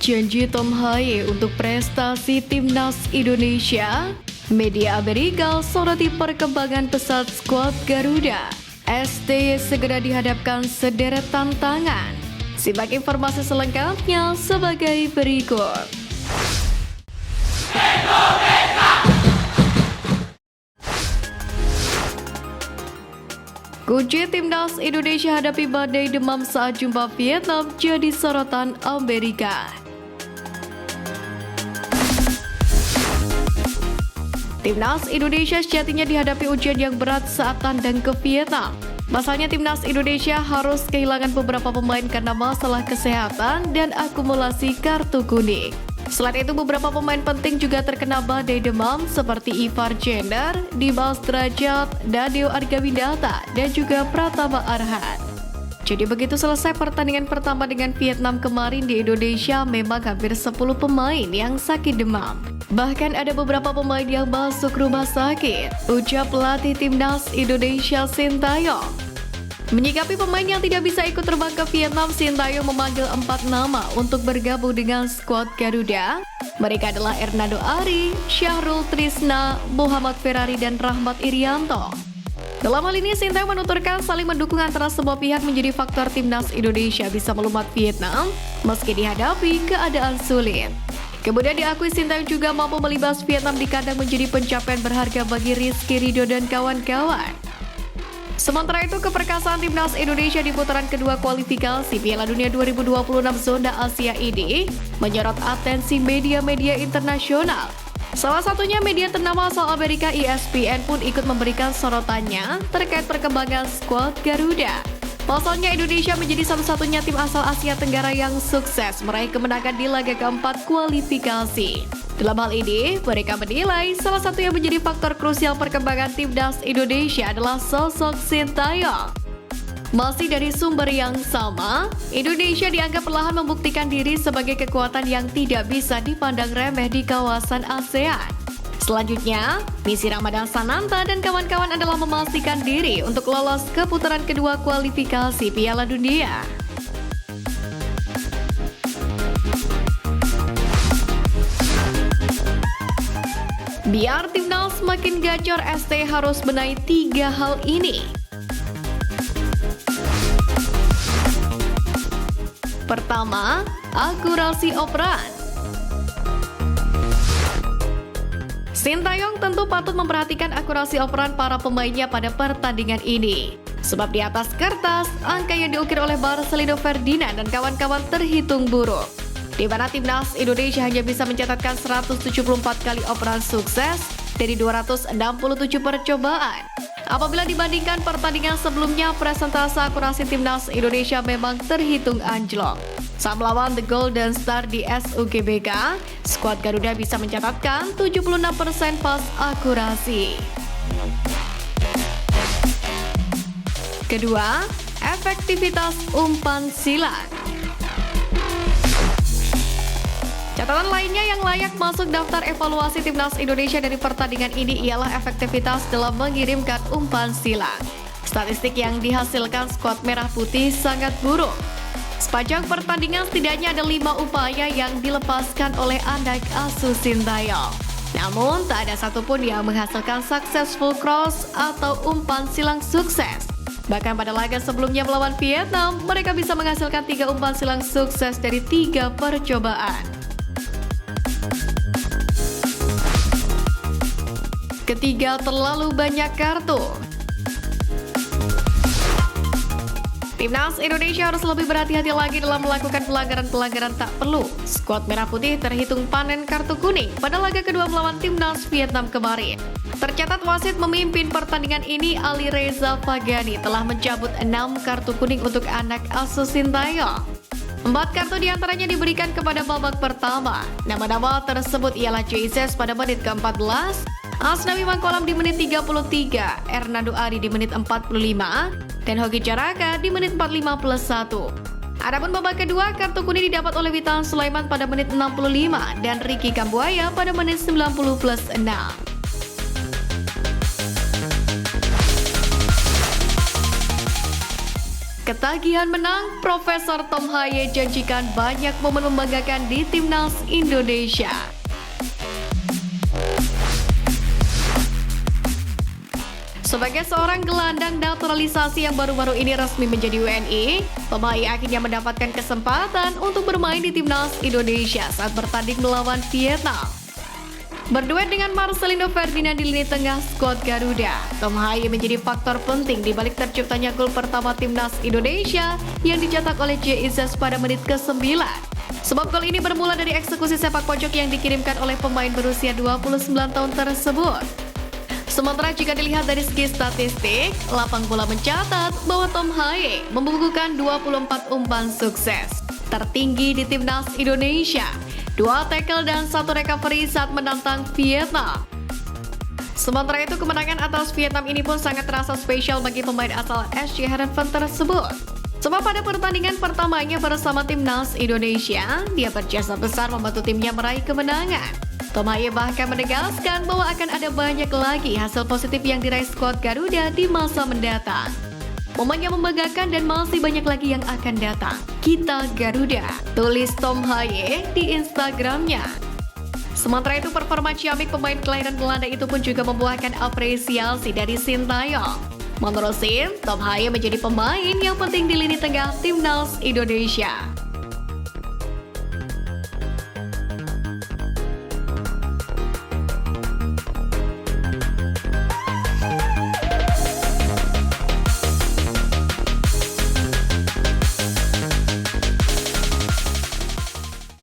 janji Tom Haye untuk prestasi Timnas Indonesia. Media Amerika soroti perkembangan pesat skuad Garuda. STY segera dihadapkan sederet tantangan. Simak informasi selengkapnya sebagai berikut. Kunci Timnas Indonesia hadapi badai demam saat jumpa Vietnam jadi sorotan Amerika. Timnas Indonesia sejatinya dihadapi ujian yang berat saat tandang ke Vietnam. Pasalnya Timnas Indonesia harus kehilangan beberapa pemain karena masalah kesehatan dan akumulasi kartu kuning. Selain itu, beberapa pemain penting juga terkena badai demam seperti Ivar Jenner, Dimas Drajat, Danio Argawinata, dan juga Pratama Arhan. Jadi begitu selesai pertandingan pertama dengan Vietnam kemarin di Indonesia, memang hampir 10 pemain yang sakit demam. Bahkan ada beberapa pemain yang masuk rumah sakit, ucap pelatih Timnas Indonesia Sintayong. Menyikapi pemain yang tidak bisa ikut terbang ke Vietnam, Sintayong memanggil 4 nama untuk bergabung dengan skuad Garuda. Mereka adalah Hernando Ari, Syahrul Trisna, Muhammad Ferrari, dan Rahmat Irianto. Dalam hal ini, Sintayong menuturkan saling mendukung antara semua pihak menjadi faktor Timnas Indonesia bisa melumat Vietnam meski dihadapi keadaan sulit. Kemudian diakui Sintayong juga mampu melibas Vietnam di kandang menjadi pencapaian berharga bagi Rizky Ridho dan kawan-kawan. Sementara itu, keperkasaan Timnas Indonesia di putaran kedua kualifikasi Piala Dunia 2026 zona Asia ini menyorot atensi media-media internasional. Salah satunya media ternama asal Amerika ESPN pun ikut memberikan sorotannya terkait perkembangan skuad Garuda. Pasalnya Indonesia menjadi satu-satunya tim asal Asia Tenggara yang sukses meraih kemenangan di laga keempat kualifikasi. Dalam hal ini, mereka menilai salah satu yang menjadi faktor krusial perkembangan Timnas Indonesia adalah sosok Sintayong. Masih dari sumber yang sama, Indonesia dianggap perlahan membuktikan diri sebagai kekuatan yang tidak bisa dipandang remeh di kawasan ASEAN. Selanjutnya, misi Ramadan Sananta dan kawan-kawan adalah memastikan diri untuk lolos ke putaran kedua kualifikasi Piala Dunia. Biar Timnas makin gacor, STY harus benahi 3 hal ini. Pertama, akurasi operan. Sintayong tentu patut memperhatikan akurasi operan para pemainnya pada pertandingan ini. Sebab di atas kertas, angka yang diukir oleh Marcelino Ferdinand dan kawan-kawan terhitung buruk. Di mana Timnas Indonesia hanya bisa mencatatkan 174 kali operan sukses dari 267 percobaan. Apabila dibandingkan pertandingan sebelumnya, presentase akurasi Timnas Indonesia memang terhitung anjlok. Saat melawan The Golden Star di SUGBK, skuad Garuda bisa mencatatkan 76% pas akurasi. Kedua, efektivitas umpan silang. Catatan lainnya yang layak masuk daftar evaluasi Timnas Indonesia dari pertandingan ini ialah efektivitas dalam mengirimkan umpan silang. Statistik yang dihasilkan skuad Merah Putih sangat buruk. Sepanjang pertandingan setidaknya ada 5 upaya yang dilepaskan oleh anak asuh Sintayong. Namun tak ada satupun yang menghasilkan successful cross atau umpan silang sukses. Bahkan pada laga sebelumnya melawan Vietnam, mereka bisa menghasilkan 3 umpan silang sukses dari 3 percobaan. Ketiga, terlalu banyak kartu. Timnas Indonesia harus lebih berhati-hati lagi dalam melakukan pelanggaran-pelanggaran tak perlu. Skuad Merah Putih terhitung panen kartu kuning pada laga kedua melawan Timnas Vietnam kemarin. Tercatat wasit memimpin pertandingan ini, Ali Reza Fagani, telah mencabut 6 kartu kuning untuk anak asuh Sintayong. 4 kartu diantaranya diberikan kepada babak pertama. Nama-nama tersebut ialah Jesus pada menit ke-14, Asnawi Mangkolam di menit 33, Hernando Ari di menit 45, dan Hoki Caraka di menit 45+1. Adapun babak kedua, kartu kuning didapat oleh Witan Sulaiman pada menit 65 dan Ricky Kambuaya pada menit 90+6. Ketagihan menang, Profesor Tom Haye janjikan banyak momen membanggakan di Timnas Indonesia. Sebagai seorang gelandang naturalisasi yang baru-baru ini resmi menjadi WNI, Tom Haye akhirnya mendapatkan kesempatan untuk bermain di Timnas Indonesia saat bertanding melawan Vietnam. Berduet dengan Marcelino Ferdinand di lini tengah skuad Garuda, Tom Haye menjadi faktor penting di balik terciptanya gol pertama Timnas Indonesia yang dicetak oleh J. Izzas pada menit ke-9. Sebab gol ini bermula dari eksekusi sepak pojok yang dikirimkan oleh pemain berusia 29 tahun tersebut. Sementara jika dilihat dari segi statistik, lapang bola mencatat bahwa Tom Haye membukukan 24 umpan sukses, tertinggi di Timnas Indonesia. 2 tackle dan 1 recovery saat menantang Vietnam. Sementara itu, kemenangan atas Vietnam ini pun sangat terasa spesial bagi pemain asal SC Heerenveen tersebut. Sebab pada pertandingan pertamanya bersama Timnas Indonesia, dia berjasa besar membantu timnya meraih kemenangan. Tom Haye bahkan menegaskan bahwa akan ada banyak lagi hasil positif yang diraih skuad Garuda di masa mendatang. Momen yang membanggakan dan masih banyak lagi yang akan datang. Kita Garuda, tulis Tom Haye di Instagramnya. Sementara itu, performa ciamik pemain kelahiran Belanda itu pun juga membuahkan apresiasi dari Sintayong. Menurut Sin, Tom Haye menjadi pemain yang penting di lini tengah Timnas Indonesia.